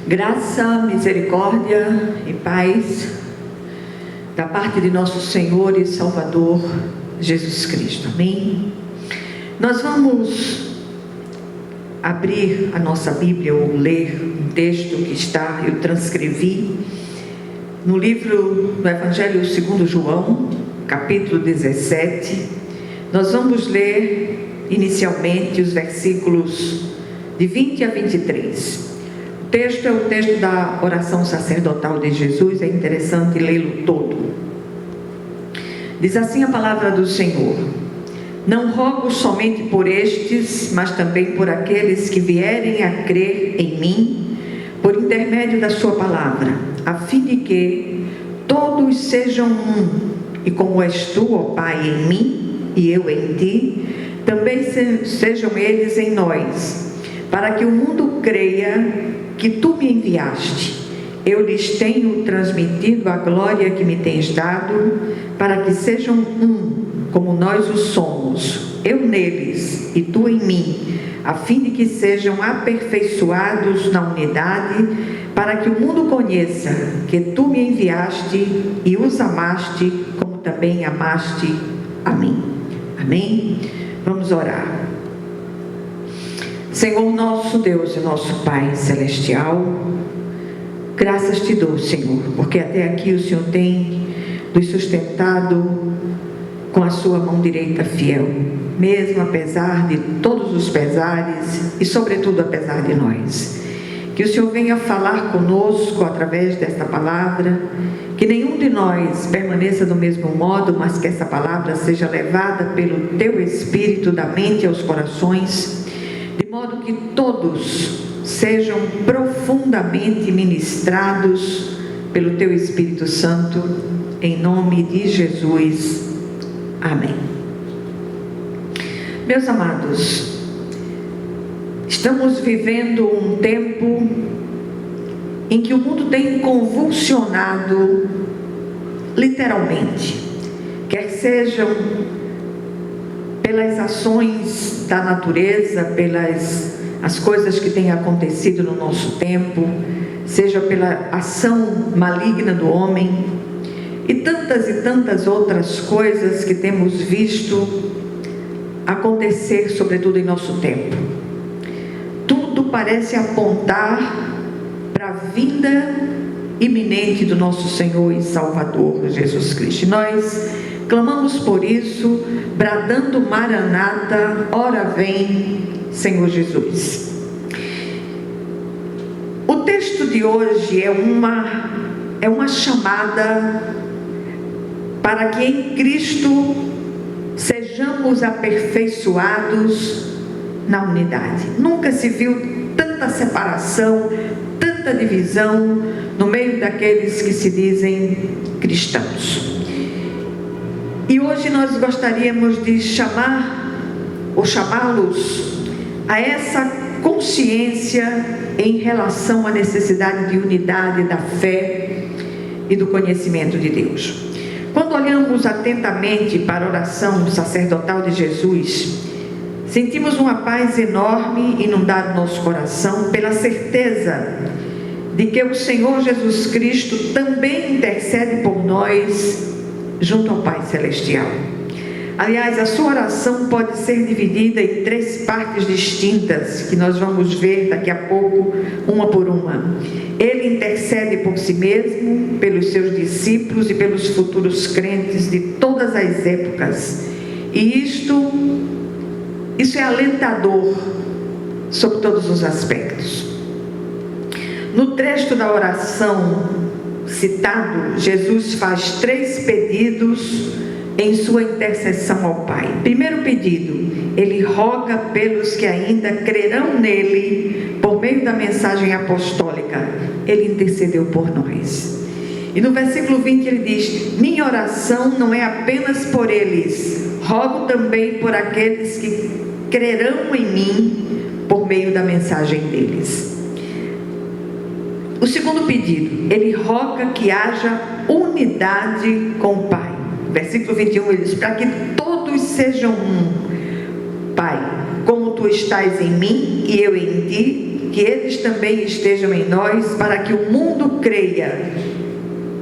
Graça, misericórdia e paz da parte de nosso Senhor e Salvador Jesus Cristo. Amém? Nós vamos abrir a nossa Bíblia ou ler um texto que está, eu transcrevi, no livro do Evangelho segundo João, capítulo 17. Nós vamos ler inicialmente os versículos de 20 a 23. O texto é o texto da oração sacerdotal de Jesus, é interessante lê-lo todo. Diz assim a palavra do Senhor: não rogo somente por estes, mas também por aqueles que vierem a crer em mim, por intermédio da sua palavra, a fim de que todos sejam um, e como és tu, ó Pai, em mim, e eu em ti, também sejam eles em nós, para que o mundo creia que tu me enviaste. Eu lhes tenho transmitido a glória que me tens dado, para que sejam um, como nós o somos, eu neles e tu em mim, a fim de que sejam aperfeiçoados na unidade, para que o mundo conheça que tu me enviaste e os amaste, como também amaste a mim. Amém? Vamos orar. Senhor nosso Deus e nosso Pai Celestial, graças te dou, Senhor, porque até aqui o Senhor tem nos sustentado com a sua mão direita fiel, mesmo apesar de todos os pesares e sobretudo apesar de nós. Que o Senhor venha falar conosco através desta palavra, que nenhum de nós permaneça do mesmo modo, mas que essa palavra seja levada pelo teu Espírito da mente aos corações, de modo que todos sejam profundamente ministrados pelo teu Espírito Santo, em nome de Jesus. Amém. Meus amados, estamos vivendo um tempo em que o mundo tem convulsionado, literalmente, quer sejam pelas ações da natureza, pelas as coisas que têm acontecido no nosso tempo, seja pela ação maligna do homem, e tantas outras coisas que temos visto acontecer, sobretudo em nosso tempo. Tudo parece apontar para a vinda iminente do nosso Senhor e Salvador Jesus Cristo. Nós clamamos por isso, bradando Maranata, ora vem, Senhor Jesus. O texto de hoje é uma chamada para que em Cristo sejamos aperfeiçoados na unidade. Nunca se viu tanta separação, tanta divisão no meio daqueles que se dizem cristãos. E hoje nós gostaríamos de chamá-los a essa consciência em relação à necessidade de unidade da fé e do conhecimento de Deus. Quando olhamos atentamente para a oração sacerdotal de Jesus, sentimos uma paz enorme inundar nosso coração pela certeza de que o Senhor Jesus Cristo também intercede por nós junto ao Pai Celestial. Aliás, a sua oração pode ser dividida em 3 partes distintas, que nós vamos ver daqui a pouco, uma por uma. Ele intercede por si mesmo, pelos seus discípulos e pelos futuros crentes de todas as épocas. E isso é alentador sobre todos os aspectos. No trecho da oração citado, Jesus faz 3 pedidos em sua intercessão ao Pai. Primeiro pedido, ele roga pelos que ainda crerão nele por meio da mensagem apostólica. Ele intercedeu por nós. E no versículo 20 ele diz: minha oração não é apenas por eles, rogo também por aqueles que crerão em mim por meio da mensagem deles. O segundo pedido, ele roga que haja unidade com o Pai. Versículo 21, ele diz: para que todos sejam um, Pai, como tu estás em mim e eu em ti, que eles também estejam em nós, para que o mundo creia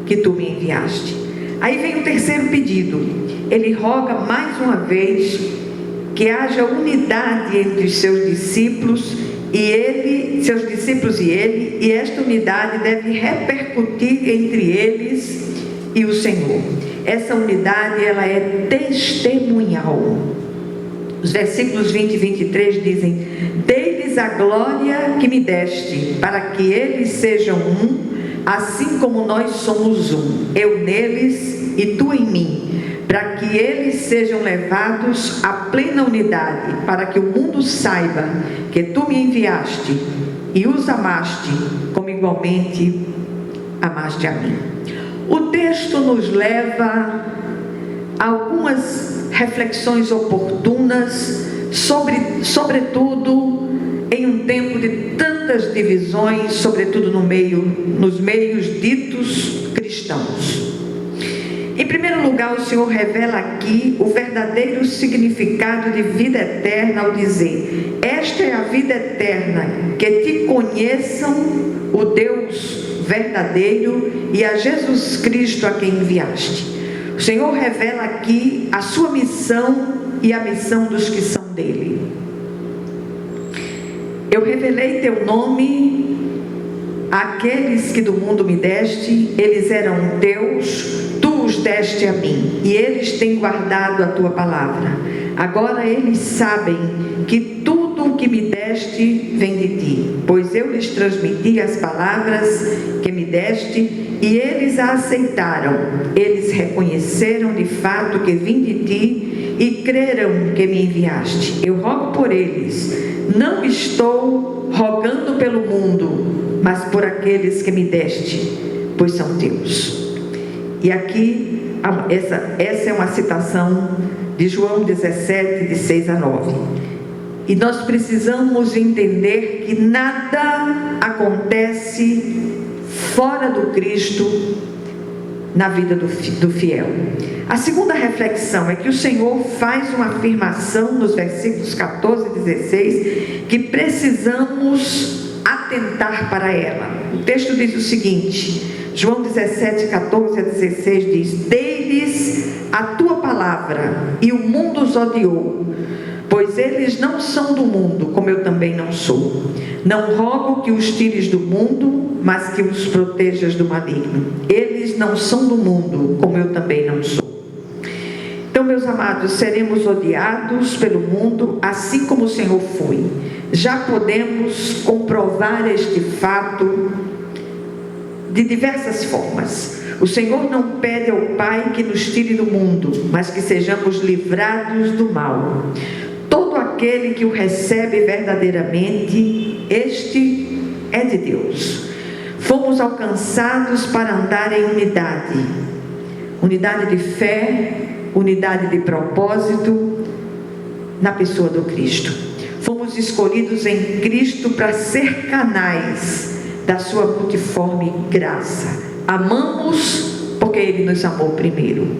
que tu me enviaste. Aí vem o terceiro pedido. Ele roga mais uma vez que haja unidade entre os seus discípulos e ele, e esta unidade deve repercutir entre eles e o Senhor. Essa unidade, ela é testemunhal. Os versículos 20 e 23 dizem: dei-lhes a glória que me deste, para que eles sejam um, assim como nós somos um, eu neles e tu em mim, para que eles sejam levados à plena unidade, para que o mundo saiba que tu me enviaste e os amaste, como igualmente amaste a mim. O texto nos leva a algumas reflexões oportunas, sobretudo em um tempo de tantas divisões, sobretudo nos meios ditos cristãos. Em primeiro lugar, o Senhor revela aqui o verdadeiro significado de vida eterna ao dizer: esta é a vida eterna, que te conheçam o Deus verdadeiro e a Jesus Cristo a quem enviaste. O Senhor revela aqui a sua missão e a missão dos que são dele. Eu revelei teu nome àqueles que do mundo me deste, eles eram teus, tu os deste a mim, e eles têm guardado a tua palavra. Agora eles sabem que tudo o que me deste vem de ti, pois eu lhes transmiti as palavras que me deste, e eles a aceitaram. Eles reconheceram de fato que vim de ti e creram que me enviaste. Eu rogo por eles. Não estou rogando pelo mundo, mas por aqueles que me deste, pois são teus. E aqui, essa é uma citação de João 17, de 6 a 9. E nós precisamos entender que nada acontece fora do Cristo na vida do fiel. A segunda reflexão é que o Senhor faz uma afirmação nos versículos 14 e 16 que precisamos atentar para ela. O texto diz o seguinte, João 17, 14 a 16 diz: dei-lhes a tua palavra e o mundo os odiou, pois eles não são do mundo, como eu também não sou. Não rogo que os tires do mundo, mas que os protejas do maligno. Eles não são do mundo, como eu também não sou. Então, meus amados, seremos odiados pelo mundo, assim como o Senhor foi. Já podemos comprovar este fato de diversas formas. O Senhor não pede ao Pai que nos tire do mundo, mas que sejamos livrados do mal. Todo aquele que o recebe verdadeiramente, este é de Deus. Fomos alcançados para andar em unidade. Unidade de fé, unidade de propósito na pessoa do Cristo. Fomos escolhidos em Cristo para ser canais da sua multiforme graça. Amamos porque Ele nos amou primeiro.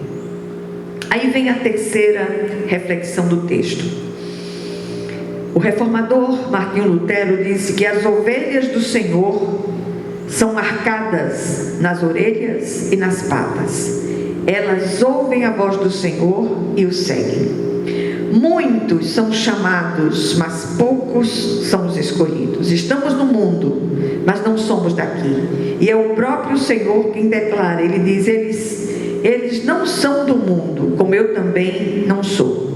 Aí vem a terceira reflexão do texto. O reformador Martinho Lutero disse que as ovelhas do Senhor são marcadas nas orelhas e nas patas. Elas ouvem a voz do Senhor e o seguem. Muitos são chamados, mas poucos são os escolhidos. Estamos no mundo, mas não somos daqui. E é o próprio Senhor quem declara. Ele diz: eles não são do mundo, como eu também não sou.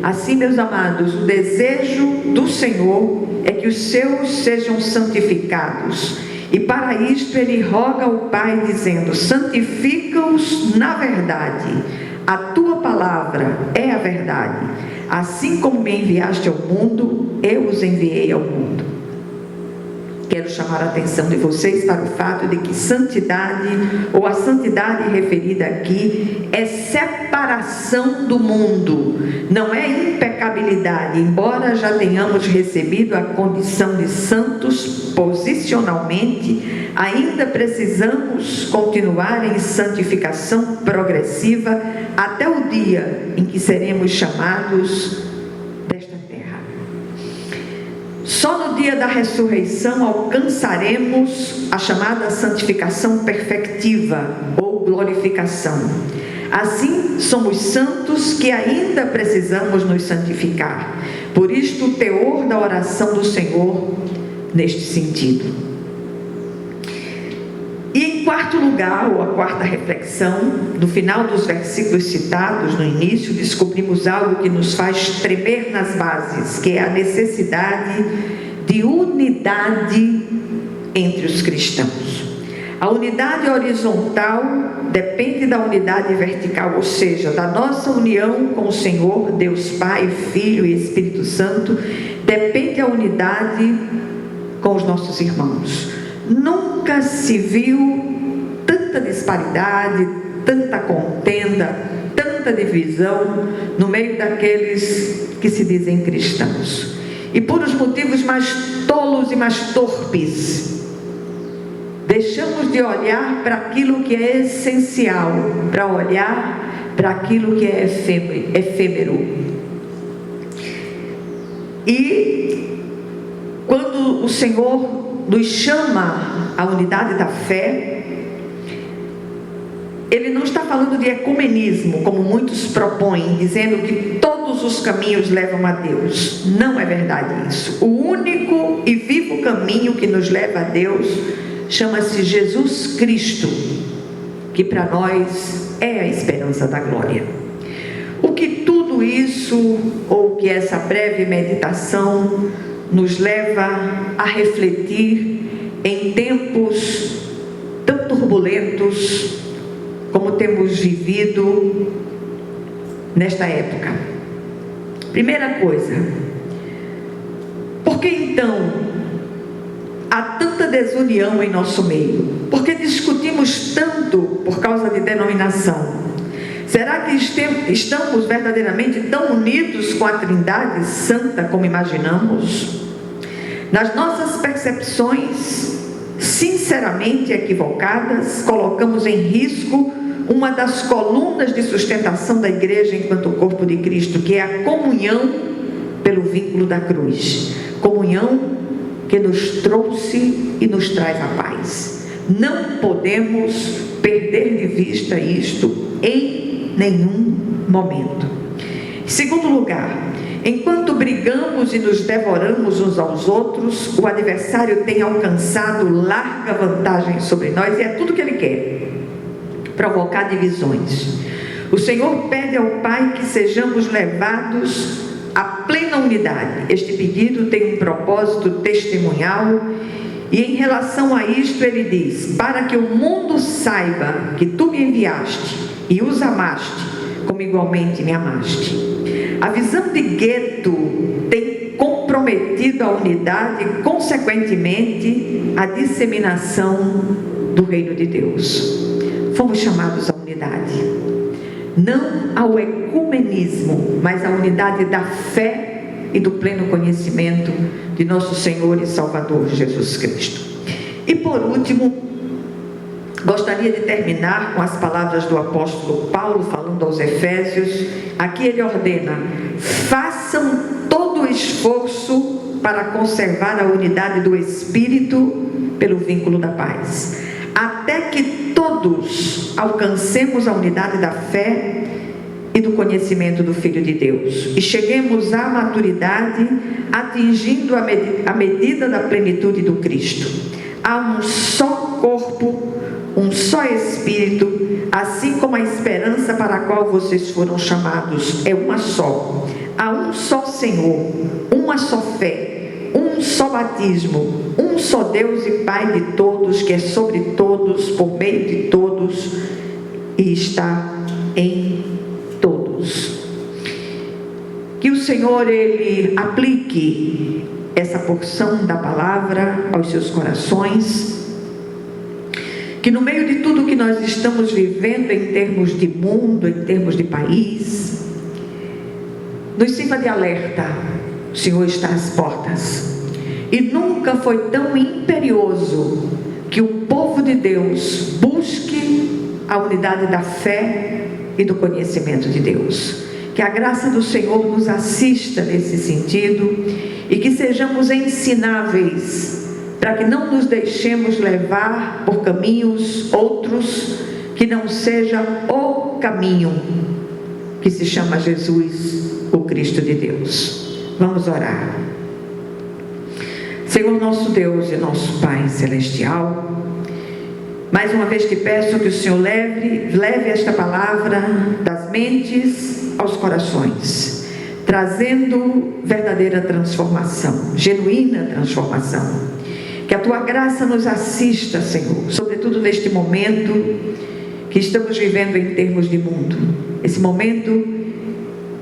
Assim, meus amados, o desejo do Senhor é que os seus sejam santificados. E para isto Ele roga ao Pai dizendo: santifica-os na verdade. A tua palavra é a verdade. Assim como me enviaste ao mundo, eu os enviei ao mundo. Quero chamar a atenção de vocês para o fato de que santidade, ou a santidade referida aqui, é separação do mundo, não é impecabilidade. Embora já tenhamos recebido a condição de santos posicionalmente, ainda precisamos continuar em santificação progressiva até o dia em que seremos chamados desta terra. Só no dia dia da ressurreição, alcançaremos a chamada santificação perfectiva ou glorificação. Assim, somos santos que ainda precisamos nos santificar. Por isto, o teor da oração do Senhor neste sentido. E em quarto lugar, ou a quarta reflexão, no final dos versículos citados no início, descobrimos algo que nos faz tremer nas bases, que é a necessidade de unidade entre os cristãos. A unidade horizontal depende da unidade vertical, ou seja, da nossa união com o Senhor, Deus Pai, Filho e Espírito Santo, depende a unidade com os nossos irmãos. Nunca se viu tanta disparidade, tanta contenda, tanta divisão no meio daqueles que se dizem cristãos. E por os motivos mais tolos e mais torpes, deixamos de olhar para aquilo que é essencial, para olhar para aquilo que é efêmero. E quando o Senhor nos chama à unidade da fé, Ele não está falando de ecumenismo, como muitos propõem, dizendo que todos os caminhos levam a Deus. Não é verdade isso. O único e vivo caminho que nos leva a Deus chama-se Jesus Cristo, que para nós é a esperança da glória. O que tudo isso, ou que essa breve meditação nos leva a refletir em tempos tão turbulentos como temos vivido nesta época. Primeira coisa, por que então há tanta desunião em nosso meio? Por que discutimos tanto por causa de denominação? Será que estamos verdadeiramente tão unidos com a Trindade Santa como imaginamos? Nas nossas percepções sinceramente equivocadas, colocamos em risco uma das colunas de sustentação da igreja enquanto corpo de Cristo, que é a comunhão pelo vínculo da cruz. Comunhão que nos trouxe e nos traz a paz. Não podemos perder de vista isto em nenhum momento. Em segundo lugar, enquanto brigamos e nos devoramos uns aos outros, o adversário tem alcançado larga vantagem sobre nós, e é tudo que ele quer: provocar divisões. O Senhor pede ao Pai que sejamos levados à plena unidade. Este pedido tem um propósito testemunhal, e em relação a isto ele diz: para que o mundo saiba que tu me enviaste e os amaste como igualmente me amaste. A visão de gueto tem comprometido a unidade e, consequentemente, a disseminação do reino de Deus. Fomos chamados à unidade, não ao ecumenismo, mas à unidade da fé e do pleno conhecimento de nosso Senhor e Salvador Jesus Cristo. E por último, gostaria de terminar com as palavras do apóstolo Paulo falando aos Efésios. Aqui ele ordena: façam todo o esforço para conservar a unidade do Espírito pelo vínculo da paz, até que todos alcancemos a unidade da fé e do conhecimento do Filho de Deus, e cheguemos à maturidade, atingindo a medida da plenitude do Cristo. Há um só corpo, um só Espírito, assim como a esperança para a qual vocês foram chamados é uma só. Há um só Senhor, uma só fé, um só batismo, um só Deus e Pai de todos, que é sobre todos, por meio de todos e está em todos. Que o Senhor, Ele aplique essa porção da palavra aos seus corações, que no meio de tudo que nós estamos vivendo em termos de mundo, em termos de país, nos sirva de alerta. O Senhor está às portas, e nunca foi tão imperioso que o povo de Deus busque a unidade da fé e do conhecimento de Deus. Que a graça do Senhor nos assista nesse sentido e que sejamos ensináveis, para que não nos deixemos levar por caminhos outros que não seja o caminho que se chama Jesus, o Cristo de Deus. Vamos orar. Senhor nosso Deus e nosso Pai Celestial, mais uma vez te peço que o Senhor leve esta palavra das mentes aos corações, trazendo verdadeira transformação, genuína transformação. Que a tua graça nos assista, Senhor, sobretudo neste momento que estamos vivendo em termos de mundo, esse momento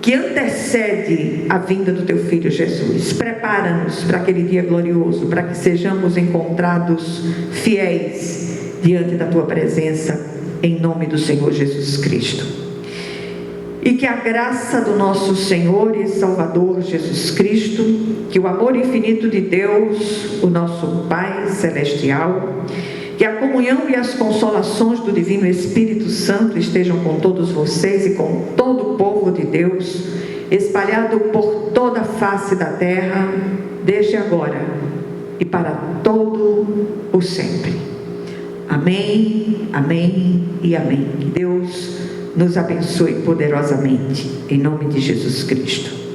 que antecede a vinda do teu Filho Jesus. Prepara-nos para aquele dia glorioso, para que sejamos encontrados fiéis diante da tua presença, em nome do Senhor Jesus Cristo. E que a graça do nosso Senhor e Salvador Jesus Cristo, que o amor infinito de Deus, o nosso Pai Celestial, que a comunhão e as consolações do Divino Espírito Santo estejam com todos vocês e com todo o povo de Deus, espalhado por toda a face da terra, desde agora e para todo o sempre. Amém, amém e amém. Que Deus nos abençoe poderosamente, em nome de Jesus Cristo.